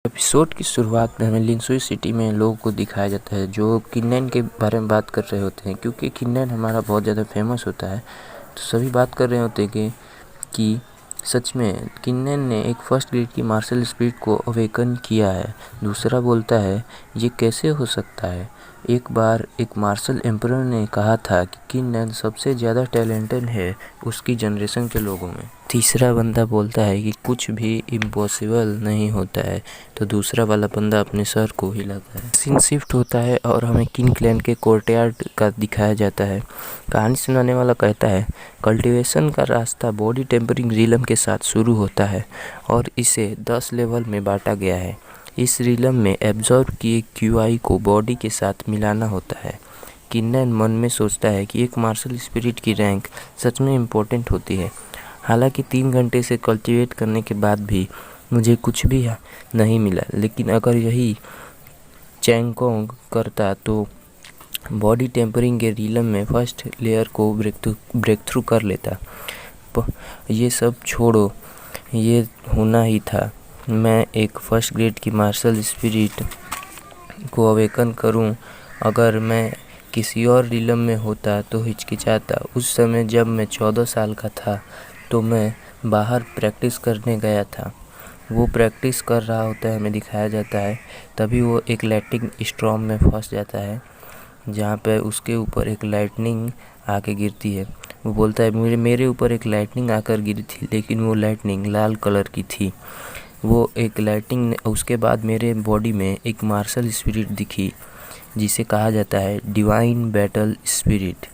Episode की शुरुआत में हमें लिंसुई सिटी में लोगों को दिखाया जाता है जो किन्नन के बारे में बात कर रहे होते हैं। क्योंकि किन्नन हमारा बहुत ज़्यादा फेमस होता है तो सभी बात कर रहे होते हैं कि सच में किन्नन ने एक फर्स्ट ग्रेड की मार्शल स्पिरिट को अवेकन किया है। दूसरा बोलता है ये कैसे हो सकता है। एक बार एक मार्शल एम्परर ने कहा था कि किन्नन सबसे ज़्यादा टैलेंटेड है उसकी जनरेशन के लोगों में। तीसरा बंदा बोलता है कि कुछ भी इम्पॉसिबल नहीं होता है तो दूसरा वाला बंदा अपने सर को हिलाता है। सीन शिफ्ट होता है और हमें किंग क्लैन के कोर्टयार्ड का दिखाया जाता है। कहानी सुनाने वाला कहता है कल्टीवेशन का रास्ता बॉडी टेम्परिंग रिलम के साथ शुरू होता है और इसे 10 लेवल में बांटा गया है। इस रिलम में एब्जॉर्ब किए क्यूआई को बॉडी के साथ मिलाना होता है। किन्नन मन में सोचता है कि एक मार्शल स्पिरिट की रैंक सच में इम्पोर्टेंट होती है। हालांकि 3 घंटे से कल्टीवेट करने के बाद भी मुझे कुछ भी नहीं मिला, लेकिन अगर यही चैंगकोंग करता तो बॉडी टेम्परिंग के रिलम में फर्स्ट लेयर को ब्रेक थ्रू कर लेता। ये सब छोड़ो, ये होना ही था। मैं एक फर्स्ट ग्रेड की मार्शल स्पिरिट को अवेकन करूं। अगर मैं किसी और रिलम में होता तो हिचकिचाता। उस समय जब मैं 14 साल का था तो मैं बाहर प्रैक्टिस करने गया था। वो प्रैक्टिस कर रहा होता है, हमें दिखाया जाता है। तभी वो एक लाइटनिंग स्टॉर्म में फंस जाता है जहाँ पे उसके ऊपर एक लाइटनिंग आके गिरती है। वो बोलता है मेरे ऊपर एक लाइटनिंग आकर गिरी थी, लेकिन वो लाइटनिंग लाल कलर की थी। वो एक लाइटनिंग उसके बाद मेरे बॉडी में एक मार्शल स्पिरिट दिखी जिसे कहा जाता है डिवाइन बैटल स्पिरिट।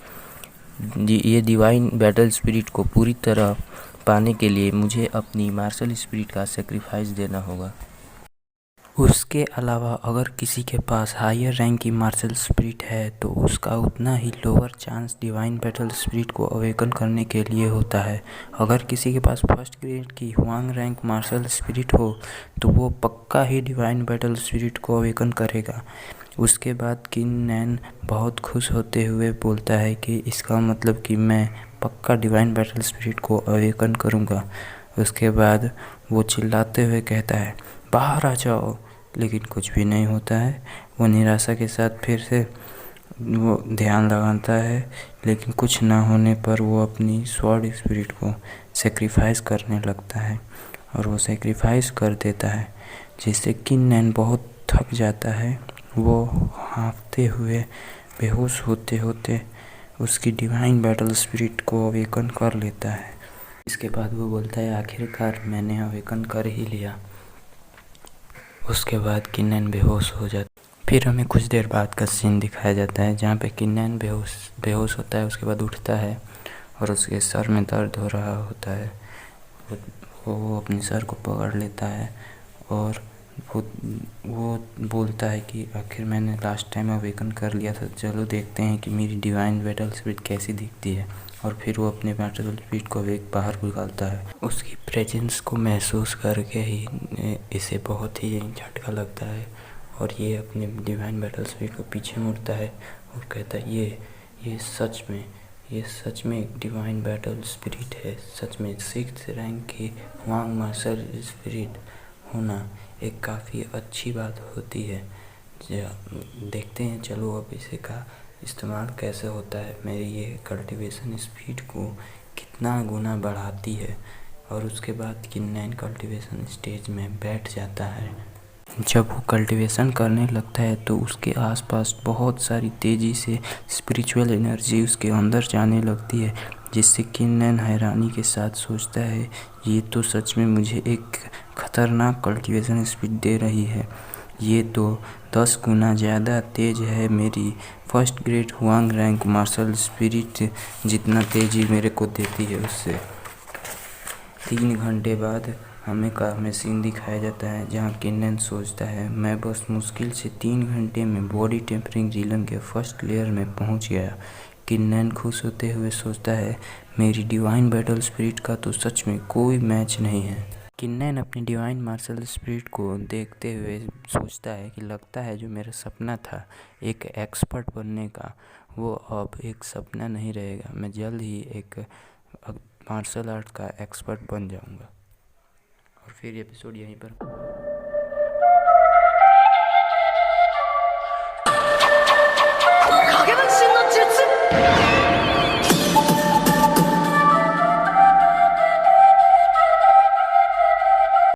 ये डिवाइन बैटल स्पिरिट को पूरी तरह पाने के लिए मुझे अपनी मार्शल स्पिरिट का सेक्रीफाइस देना होगा। उसके अलावा अगर किसी के पास हायर रैंक की मार्शल स्पिरिट है तो उसका उतना ही lower chance divine battle spirit को अवेकन करने के लिए होता है। अगर किसी के पास फर्स्ट ग्रेड की हुआंग रैंक मार्शल स्पिरिट हो तो वो पक्का ही डिवाइन बैटल स्पिरिट को अवेकन करेगा। उसके बाद किन्नन बहुत खुश होते हुए बोलता है कि इसका मतलब कि मैं पक्का डिवाइन बैटल स्पिरिट को अवेकन करूँगा। उसके बाद वो चिल्लाते हुए कहता है बाहर आ जाओ, लेकिन कुछ भी नहीं होता है। वो निराशा के साथ फिर से वो ध्यान लगाता है, लेकिन कुछ ना होने पर वो अपनी स्वॉर्ड स्पिरिट को सेक्रीफाइस करने लगता है और वो सेक्रीफाइस कर देता है, जिससे किन्नन बहुत थक जाता है। वो हाँफते हुए बेहोश होते होते उसकी डिवाइन बैटल स्पिरिट को अवेकन कर लेता है। इसके बाद वो बोलता है आखिरकार मैंने अवेकन कर ही लिया। उसके बाद किन्नन बेहोश हो जाता। फिर हमें कुछ देर बाद का सीन दिखाया जाता है जहाँ पे किन्नन बेहोश होता है। उसके बाद उठता है और उसके सर में दर्द हो रहा होता है। वो अपने सर को पकड़ लेता है और वो बोलता है कि आखिर मैंने लास्ट टाइम अवेकन कर लिया था, चलो देखते हैं कि मेरी डिवाइन बैटल स्पिरिट कैसी दिखती है। और फिर वो अपने बैटल स्पिरिट को बाहर निकालता है। उसकी प्रेजेंस को महसूस करके ही इसे बहुत ही झटका लगता है और ये अपने डिवाइन बैटल स्पिरिट को पीछे मुड़ता है और कहता है ये सच में एक डिवाइन बैटल स्पिरिट है। सच में 6th रैंक की हुआंग मार्शल स्पिरिट होना एक काफ़ी अच्छी बात होती है। देखते हैं चलो अब इसे का इस्तेमाल कैसे होता है। मेरी ये कल्टीवेशन स्पीड को कितना गुना बढ़ाती है। और उसके बाद किन्नन कल्टीवेशन स्टेज में बैठ जाता है। जब वो कल्टीवेशन करने लगता है तो उसके आसपास बहुत सारी तेज़ी से स्पिरिचुअल एनर्जी उसके अंदर जाने लगती है, जिससे किन्नन हैरानी के साथ सोचता है ये तो सच में मुझे एक खतरनाक कल्टीवेशन स्पीड दे रही है। ये तो 10 गुना ज़्यादा तेज़ है मेरी first grade Huang rank martial spirit जितना तेज़ी मेरे को देती है उससे। 3 घंटे बाद हमें सीन दिखाया जाता है जहाँ किन्नन सोचता है मैं बस मुश्किल से 3 घंटे में बॉडी टेम्परिंग रिलम के फर्स्ट लेयर में पहुँच गया। किन्नन खुश होते हुए सोचता है मेरी डिवाइन बैटल स्पिरिट का तो सच में कोई मैच नहीं है। किन्नन अपनी डिवाइन मार्शल स्पिरिट को देखते हुए सोचता है कि लगता है जो मेरा सपना था एक एक्सपर्ट बनने का, वो अब एक सपना नहीं रहेगा। मैं जल्द ही एक मार्शल आर्ट का एक्सपर्ट बन जाऊंगा। और फिर एपिसोड यहीं पर है।